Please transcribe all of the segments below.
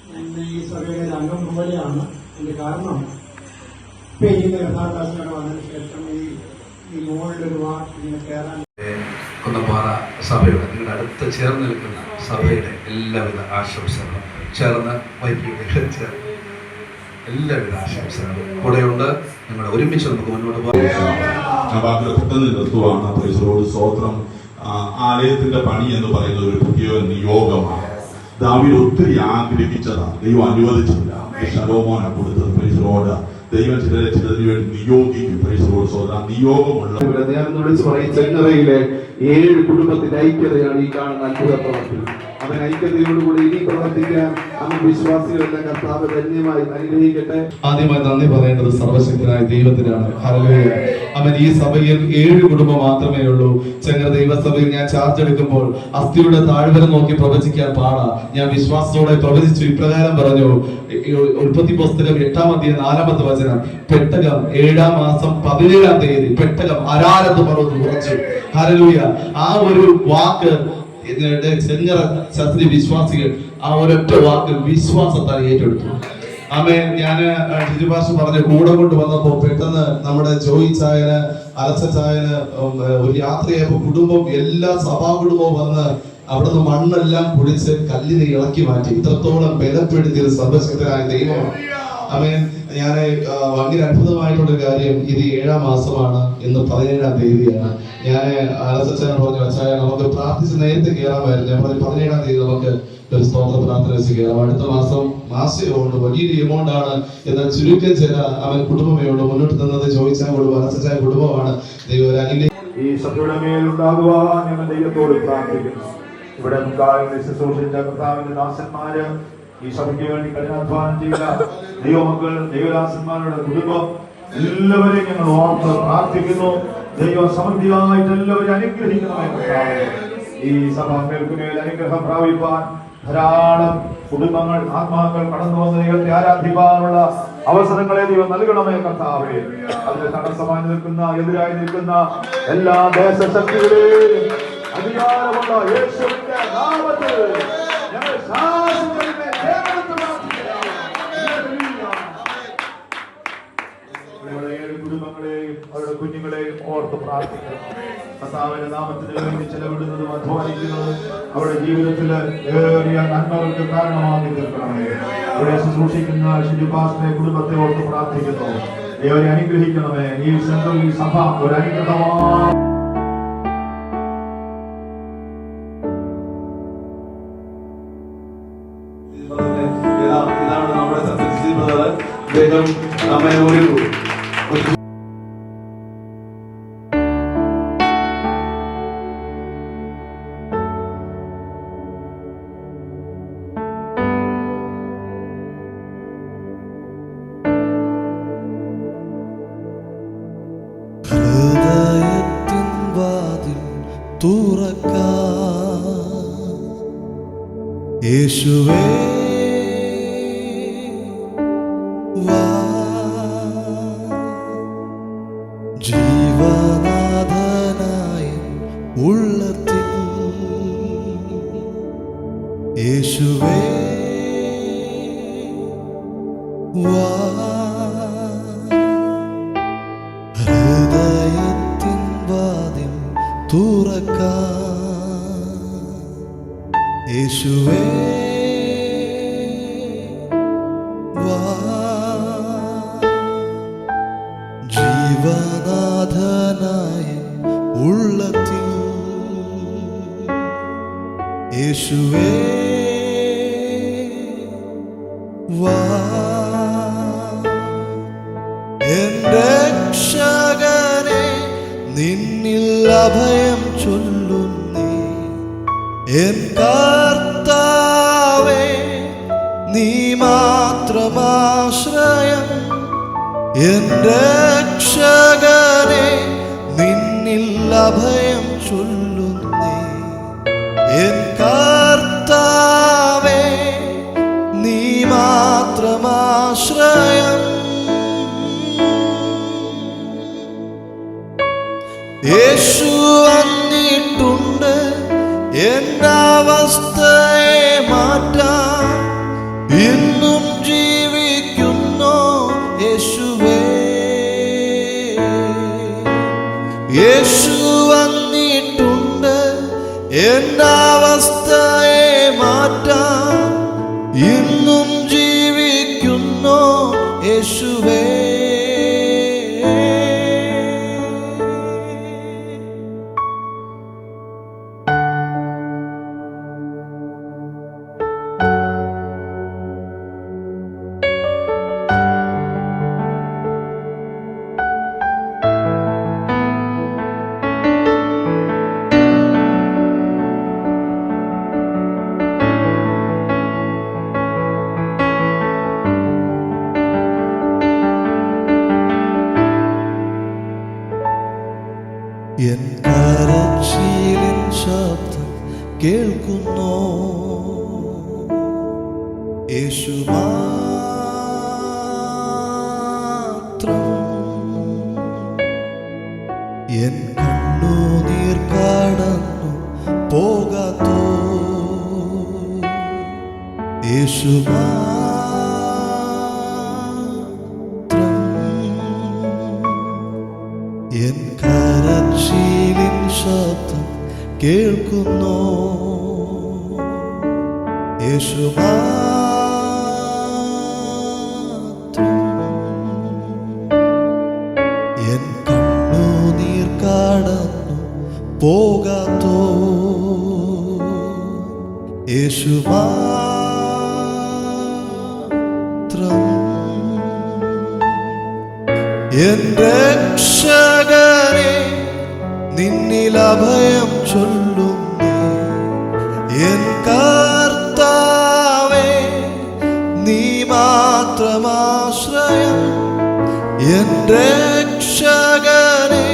ഈ സഭയുടെ ഒരു അംഗം പോലെയാണ്. അതിന്റെ കാരണം ഇപ്പൊ എനിക്ക് യഥാർത്ഥ വന്നതിന് ശേഷം ഈ മുകളിലൊരു വാക്ക് ഇങ്ങനെ കയറാൻ കുന്നമ്പാറ സഭയുടെ നിങ്ങളുടെ അടുത്ത് ചേർന്ന് നിൽക്കുന്ന സഭയുടെ എല്ലാവിധ ആശംസകളും ചേർന്ന് വൈദ്യുതി ചേർന്ന് എല്ലാവിധ ആശംസകളും കൂടെയുണ്ട്. നിങ്ങൾ ഒരുമിച്ച് നമുക്ക് മുന്നോട്ട് പോകാം. സ്തോത്രം. ആലയത്തിന്റെ പണി എന്ന് പറയുന്നത് ഒരു പുതിയ നിയോഗമാണ്. ദാവീദ് ഒത്തിരി ആഗ്രഹിച്ചതാണ്, ദൈവം അനുവദിച്ചില്ല. ശലോമോനെ കൊടുത്തത് പ്രൈസറോട് ദൈവം ചിലതിനു വേണ്ടി നിയോഗിക്കും. പ്രൈസറോട് സോദര നിയോഗമുള്ള ഞാൻ വിളിച്ചു പറയും, ചെങ്ങറയിലെ 7 കുടുംബത്തിന്റെ ഐക്യതയാണ് ഈ കാണുന്ന അത്ഭുത പ്രവർത്തി. അവൻ ഐക്യതയോടുകൂടി ഇനി പ്രവർത്തിക്കാൻ നമ്മൾ വിശ്വാസികളുടെ കർത്താവ് ധന്യമായി അനുഗ്രഹിക്കട്ടെ. ആദ്യമായി നന്ദി പറയേണ്ടത് സർവശക്തനായ ദൈവത്തിനാണ്. ഹല്ലേലൂയ. അവൻ ഈ സഭയിൽ 7 കുടുംബം മാത്രമേ ഉള്ളൂ. ചെങ്ങറ ദൈവസഭയിൽ ഞാൻ ചാർജ് എടുക്കുമ്പോൾ അസ്ഥിയുടെ താഴ്വര നോക്കി പ്രവചിക്കാൻ പാടാ. ഞാൻ വിശ്വാസത്തോടെ പ്രവചിച്ചു. ഇപ്രകാരം പറഞ്ഞു, ഉൽപ്പത്തി പുസ്തകം 8-ാം അധ്യായം 4-ാമത്തെ വചനം, പെട്ടകം 7-ാം മാസം 17-ാം തീയതി പെട്ടകം അരാരത്ത് പർവ്വതത്തിൽ ഉറച്ചു. ഹല്ലേലൂയ. ആ ഒരു വാക്ക് ചെങ്ങറ ശാസ്ത്രീ വിശ്വാസികൾ ആ ഒരൊറ്റ വാക്ക് വിശ്വാസത്താൽ ഏറ്റെടുത്തു. ആമേൻ. ഞാൻ ഷിജുഭാഷ പറഞ്ഞ കൂടെ കൊണ്ട് വന്നപ്പോ പെട്ടെന്ന് നമ്മുടെ ജോയി ചായന്, അലച്ച ചായന് ഒരു യാത്രയായപ്പോ കുടുംബം എല്ലാ സഭാ കുടുംബവും വന്ന് അവിടുന്ന് മണ്ണെല്ലാം പൊടിച്ച് കല്ലിനെ ഇളക്കി മാറ്റി. ഇത്രത്തോളം ബലപ്പെടുത്തിയത് സർവശക്തനായ ദൈവമാണ്. ആമേൻ. ഞാൻ ഭയങ്കര അത്ഭുതമായിട്ടുള്ള കാര്യം, ഇത് 7-ാം മാസമാണ്, ഇന്ന് 17-ാം തീയതിയാണ്. ഞാൻ അലസച്ചാൻ പറഞ്ഞു, അച്ചായ നമുക്ക് പ്രാർത്ഥിച്ച് നേരത്തെ കയറാമായിരുന്നു. ഞാൻ പറഞ്ഞു 17-ാം തീയതി നമുക്ക് ഒരു സ്തോത്ര പ്രാർത്ഥന വെച്ച് കയറാം. അടുത്ത മാസം മാസമുണ്ട്, വലിയൊരു എമൗണ്ട് ആണ്. എന്നാൽ ചുരുക്കം ചില അവൻ കുടുംബമേ ഉള്ളൂ. മുന്നോട്ട് നിന്നത് ചോദിച്ചാൽ കുടുംബം, അലസച്ചായ കുടുംബമാണ്. ദൈവം ഈ സഭയുടെ മേലുണ്ടാകുവാൻ ഞങ്ങൾ ദൈവത്തോട് പ്രാർത്ഥിക്കുന്നു. ഇവിടെ ശുശ്രൂഷിച്ച കർത്താവിന്റെ ദാസന്മാര്, ഈ സഭയ്ക്ക് വേണ്ടി കഠിനാധ്വാനം ചെയ്ത ദൈവമക്കൾ, ദൈവദാസന്മാരുടെ കുടുംബം എല്ലാവരെയും ഞങ്ങൾ ഓർത്ത് പ്രാർത്ഥിക്കുന്നു. ദൈവ സമൃദ്ധിയായിട്ട് എല്ലാവരും അനുഗ്രഹിക്കണമെന്ന്. ഈ സഭ മേൽക്കുമേൽ അനുഗ്രഹം പ്രാപിപ്പാൻ ധാരാളം കുടുംബങ്ങൾ, ആത്മാക്കൾ കടന്നു വന്ന് ദൈവത്തെ ആരാധിക്കാനുള്ള അവസരങ്ങളെ ദൈവം നൽകണമേ കർത്താവേ. അതിന് തടസ്സമായി നിൽക്കുന്ന, എതിരായി നിൽക്കുന്ന എല്ലാ ദേശശക്തികളെയും അധികാരമുള്ള യേശുവിന്റെ നാമത്തിൽ ഞങ്ങൾ കുടുംബങ്ങളെയും അവരുടെ കുഞ്ഞുങ്ങളെയും ഓർത്ത് പ്രാർത്ഥിക്കണം. കർത്താവിന്റെ നാമത്തിന് വേണ്ടി ചെലവിടുന്നതും അധ്വാനിക്കുന്നതും അവരുടെ ജീവിതത്തിൽ ഏറിയ നന്മകൾക്ക് കാരണമാക്കി തീർക്കണമേ. ഇവിടെ ശുശ്രൂഷിക്കുന്ന ഷിജുപാസിന്റെ കുടുംബത്തെ ഓർത്ത് പ്രാർത്ഥിക്കുന്നു. ഏവരെ അനുഗ്രഹിക്കണമേ. ഈ സെൻട്രൽ സഭ ഒരു അനുഗ്രഹമാണ്. ഇതാണ് നമ്മുടെ അദ്ദേഹം നമ്മെ ഒരു ഹൃദയത്തിൻ വാതിൽ തുറക്കാം യേശുവേ. ജീവനാഥനായ ഉള്ളത്തിൽ യേശുവേ വാ. ഹൃദയത്തിൻ വാതിൽ തുറക്കാം യേശുവേ വാ. ജീവനാഥനായ ഉള്ളത്തിൽ യേശുവേ വാ. എന്റെ രക്ഷകനെ നിന്നിൽ അഭയം ചൊല്ലുന്നേ. എൻ കർത്താവേ നീ മാത്രമാശ്രയം. എൻ രക്ഷകനെ നിന്നിൽ അഭയം ചൊല്ലുന്നേ. എൻ കർത്താവേ നീ മാത്രമാശ്രയം. യേശു വന്നിട്ടുണ്ട് എൻ്റെ അവസ്ഥയെ മാറ്റാൻ. ഇന്നും ജീവിക്കുന്നു യേശുവേ. യേശു വന്നിട്ടുണ്ട് എൻ്റെ അവസ്ഥയെ മാറ്റാൻ. ഇന്നും ജീവിക്കുന്നു യേശുവേ. എൻ കരച്ചിലിൻ ശബ്ദം കേൾക്കുന്നു യേശു മാത്രം. എൻ കണ്ണുനീർ കടന്നു പോകാത്തോ യേശു എൻ കരച്ചിലിൻ ശബ്ദം കേൾക്കുന്നു യേശു മാത്രം. എൻ കണ്ണുനീർ കടന്നു പോകാത്തോ യേശു മാത്രം. എൻ രക്ഷകനെ നിന്നിൽ അഭയം ചൊല്ലുന്നേ. എൻ കർത്താവേ നീ മാത്രമാശ്രയം. എൻ രക്ഷകനെ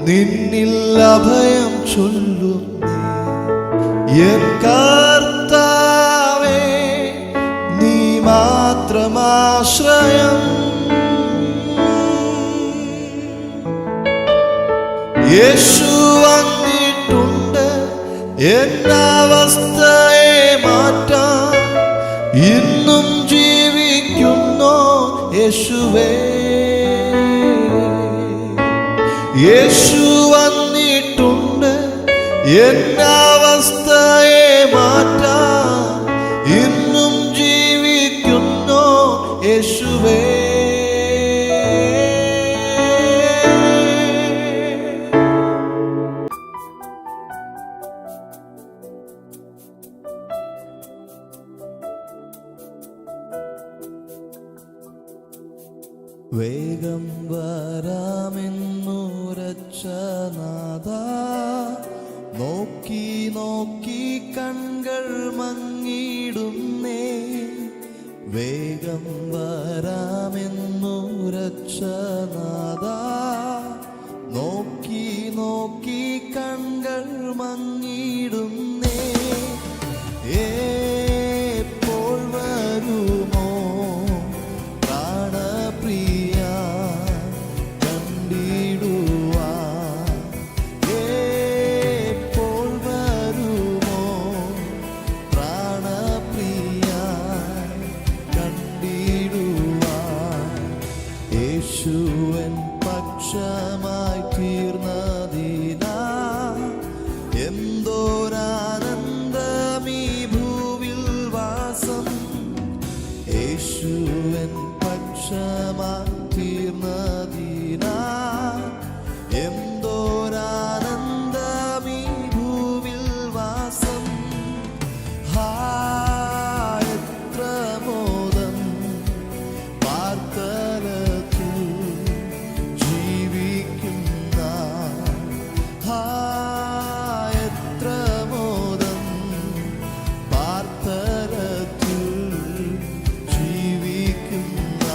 നിന്നിൽ അഭയം ചൊല്ലുന്നേ. എൻ കർത്താവേ നീ മാത്രമാശ്രയം. യേശു വന്നിട്ടുണ്ട് എന്നവസ്ഥയെ മാറ്റാൻ. ഇന്നും ജീവിക്കുന്നു യേശുവേ. യേശു വന്നിട്ടുണ്ട് എന്നവസ്ഥയെ മാറ്റാൻ. ഇന്നും ജീവിക്കുന്നു യേശുവേ. വേഗം വരാമെന്നുരച്ച നാഥാ, നോക്കി നോക്കി കൺകൾ മങ്ങിടുന്നേ. വേഗം വരാമെന്നുരച്ച നാഥാ, നോക്കി നോക്കി കൺകൾ മങ്ങിടുന്നേ. എപ്പോൾ വരുമോ പ്രാണപ്രിയ കണ്ടിടുവാൻ? എപ്പോൾ വരുമോ പ്രാണപ്രിയ കണ്ടിടുവാൻ? യേശുവൻ പക്ഷമായി തീർന്നതിനാ എന്തോരാനന്ദമീ ഭൂവിൽ വാസം. യേശുവൻ പക്ഷമായി തീർന്നതിനാ എന്തോരാനന്ദമീ ഭൂവിൽ വാസം. എത്ര മോദം പാർത്തലത്തിൽ ജീവിക്കുന്ന. എത്ര മോദം പാർത്തലത്തിൽ ജീവിക്കുന്ന.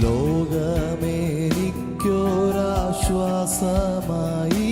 ലോകമേനിക്കൊരാശ്വാസമായി